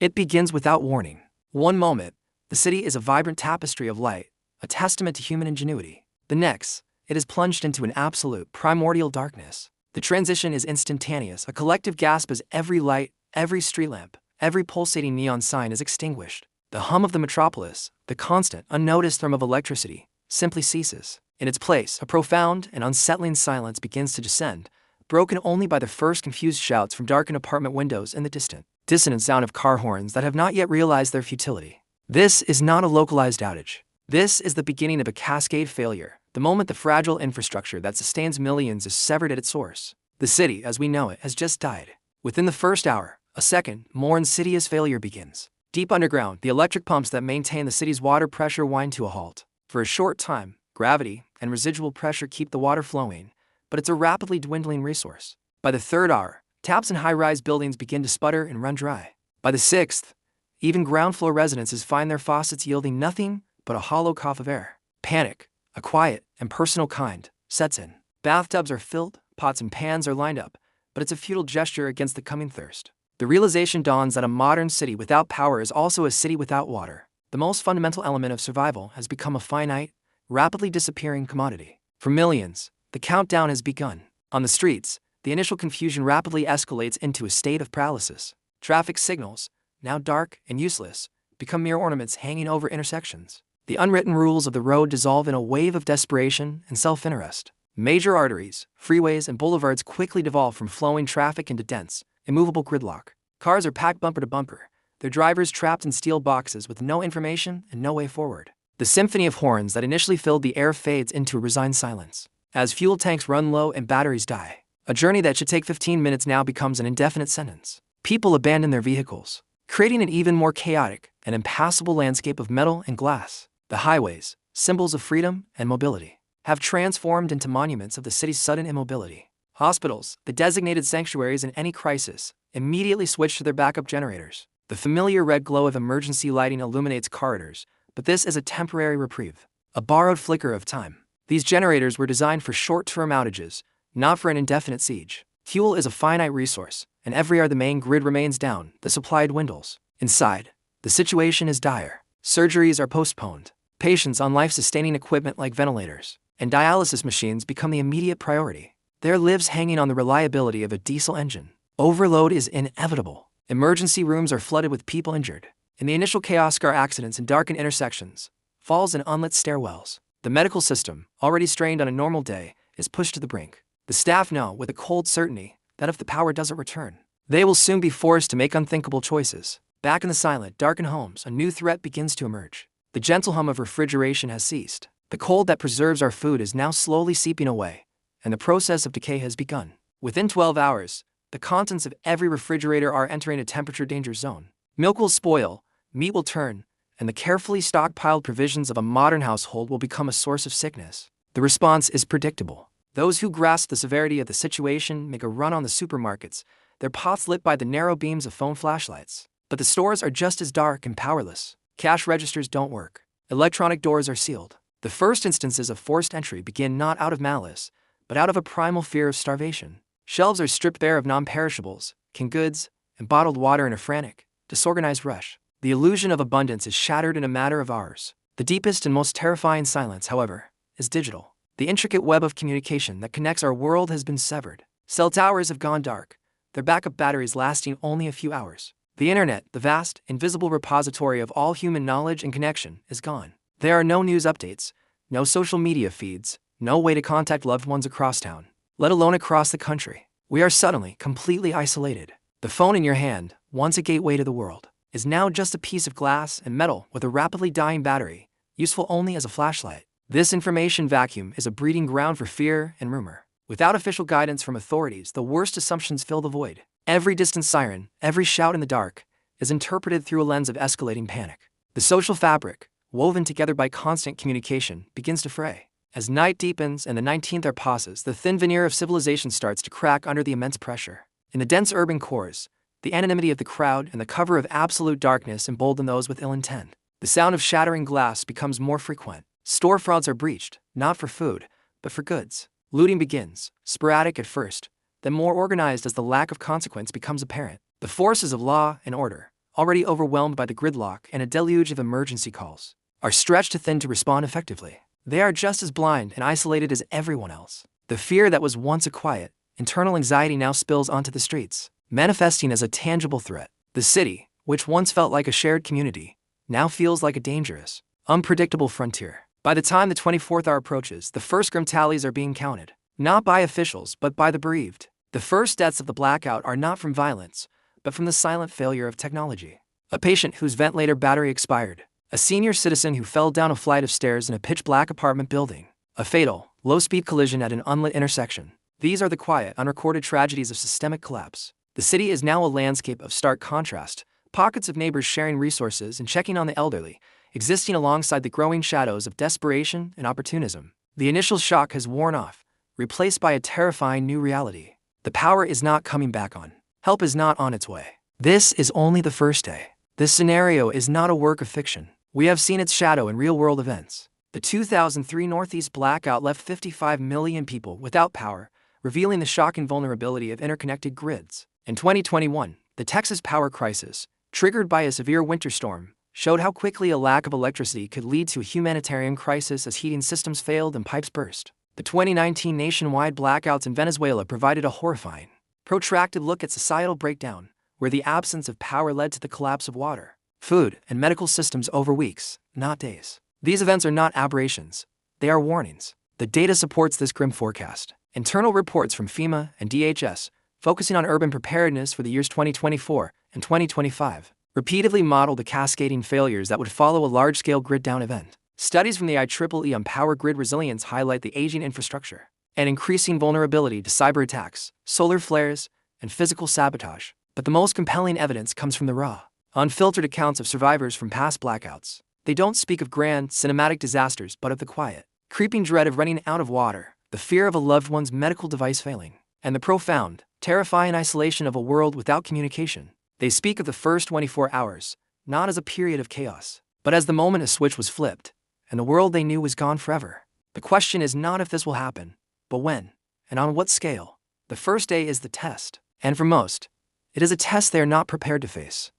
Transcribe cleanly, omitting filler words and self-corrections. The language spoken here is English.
It begins without warning. One moment, the city is a vibrant tapestry of light, a testament to human ingenuity. The next, it is plunged into an absolute, primordial darkness. The transition is instantaneous, a collective gasp as every light, every street lamp, every pulsating neon sign is extinguished. The hum of the metropolis, the constant, unnoticed thrum of electricity, simply ceases. In its place, a profound and unsettling silence begins to descend, broken only by the first confused shouts from darkened apartment windows and the dissonant sound of car horns that have not yet realized their futility. This is not a localized outage. This is the beginning of a cascade failure, the moment the fragile infrastructure that sustains millions is severed at its source. The city, as we know it, has just died. Within the first hour, a second, more insidious failure begins. Deep underground, the electric pumps that maintain the city's water pressure wind to a halt. For a short time, gravity and residual pressure keep the water flowing, but it's a rapidly dwindling resource. By the third hour, taps in high-rise buildings begin to sputter and run dry. By the sixth, even ground-floor residences find their faucets yielding nothing but a hollow cough of air. Panic, a quiet and personal kind, sets in. Bathtubs are filled, pots and pans are lined up, but it's a futile gesture against the coming thirst. The realization dawns that a modern city without power is also a city without water. The most fundamental element of survival has become a finite, rapidly disappearing commodity. For millions, the countdown has begun. On the streets, the initial confusion rapidly escalates into a state of paralysis. Traffic signals, now dark and useless, become mere ornaments hanging over intersections. The unwritten rules of the road dissolve in a wave of desperation and self-interest. Major arteries, freeways, and boulevards quickly devolve from flowing traffic into dense, immovable gridlock. Cars are packed bumper to bumper, their drivers trapped in steel boxes with no information and no way forward. The symphony of horns that initially filled the air fades into a resigned silence. As fuel tanks run low and batteries die, a journey that should take 15 minutes now becomes an indefinite sentence. People abandon their vehicles, creating an even more chaotic and impassable landscape of metal and glass. The highways, symbols of freedom and mobility, have transformed into monuments of the city's sudden immobility. Hospitals, the designated sanctuaries in any crisis, immediately switch to their backup generators. The familiar red glow of emergency lighting illuminates corridors, but this is a temporary reprieve, a borrowed flicker of time. These generators were designed for short-term outages, not for an indefinite siege. Fuel is a finite resource, and every hour the main grid remains down, the supply dwindles. Inside, the situation is dire. Surgeries are postponed. Patients on life-sustaining equipment like ventilators and dialysis machines become the immediate priority. Their lives hanging on the reliability of a diesel engine. Overload is inevitable. Emergency rooms are flooded with people injured. In the initial chaos, car accidents in darkened intersections, falls in unlit stairwells. The medical system, already strained on a normal day, is pushed to the brink. The staff know with a cold certainty that if the power doesn't return, they will soon be forced to make unthinkable choices. Back in the silent, darkened homes, a new threat begins to emerge. The gentle hum of refrigeration has ceased. The cold that preserves our food is now slowly seeping away, and the process of decay has begun. Within 12 hours, the contents of every refrigerator are entering a temperature danger zone. Milk will spoil, meat will turn, and the carefully stockpiled provisions of a modern household will become a source of sickness. The response is predictable. Those who grasp the severity of the situation make a run on the supermarkets, their pots lit by the narrow beams of phone flashlights. But the stores are just as dark and powerless. Cash registers don't work. Electronic doors are sealed. The first instances of forced entry begin not out of malice, but out of a primal fear of starvation. Shelves are stripped bare of non-perishables, canned goods, and bottled water in a frantic, disorganized rush. The illusion of abundance is shattered in a matter of hours. The deepest and most terrifying silence, however, is digital. The intricate web of communication that connects our world has been severed. Cell towers have gone dark, their backup batteries lasting only a few hours. The internet, the vast, invisible repository of all human knowledge and connection, is gone. There are no news updates, no social media feeds, no way to contact loved ones across town, let alone across the country. We are suddenly, completely isolated. The phone in your hand, once a gateway to the world, is now just a piece of glass and metal with a rapidly dying battery, useful only as a flashlight. This information vacuum is a breeding ground for fear and rumor. Without official guidance from authorities, the worst assumptions fill the void. Every distant siren, every shout in the dark, is interpreted through a lens of escalating panic. The social fabric, woven together by constant communication, begins to fray. As night deepens and the 19th hour passes, the thin veneer of civilization starts to crack under the immense pressure. In the dense urban cores, the anonymity of the crowd and the cover of absolute darkness embolden those with ill intent. The sound of shattering glass becomes more frequent. Store frauds are breached, not for food, but for goods. Looting begins, sporadic at first, then more organized as the lack of consequence becomes apparent. The forces of law and order, already overwhelmed by the gridlock and a deluge of emergency calls, are stretched too thin to respond effectively. They are just as blind and isolated as everyone else. The fear that was once a quiet, internal anxiety now spills onto the streets, manifesting as a tangible threat. The city, which once felt like a shared community, now feels like a dangerous, unpredictable frontier. By the time the 24th hour approaches, the first grim tallies are being counted, not by officials but by the bereaved. The first deaths of the blackout are not from violence, but from the silent failure of technology. A patient whose ventilator battery expired, a senior citizen who fell down a flight of stairs in a pitch-black apartment building, a fatal, low-speed collision at an unlit intersection. These are the quiet, unrecorded tragedies of systemic collapse. The city is now a landscape of stark contrast, pockets of neighbors sharing resources and checking on the elderly, existing alongside the growing shadows of desperation and opportunism. The initial shock has worn off, replaced by a terrifying new reality. The power is not coming back on. Help is not on its way. This is only the first day. This scenario is not a work of fiction. We have seen its shadow in real-world events. The 2003 Northeast blackout left 55 million people without power, revealing the shocking vulnerability of interconnected grids. In 2021, the Texas power crisis, triggered by a severe winter storm, showed how quickly a lack of electricity could lead to a humanitarian crisis as heating systems failed and pipes burst. The 2019 nationwide blackouts in Venezuela provided a horrifying, protracted look at societal breakdown, where the absence of power led to the collapse of water, food, and medical systems over weeks, not days. These events are not aberrations, they are warnings. The data supports this grim forecast. Internal reports from FEMA and DHS, focusing on urban preparedness for the years 2024 and 2025, repeatedly model the cascading failures that would follow a large-scale grid-down event. Studies from the IEEE on power grid resilience highlight the aging infrastructure and increasing vulnerability to cyber attacks, solar flares, and physical sabotage. But the most compelling evidence comes from the raw, unfiltered accounts of survivors from past blackouts. They don't speak of grand, cinematic disasters but of the quiet, creeping dread of running out of water, the fear of a loved one's medical device failing, and the profound, terrifying isolation of a world without communication. They speak of the first 24 hours, not as a period of chaos, but as the moment a switch was flipped, and the world they knew was gone forever. The question is not if this will happen, but when, and on what scale. The first day is the test, and for most, it is a test they are not prepared to face.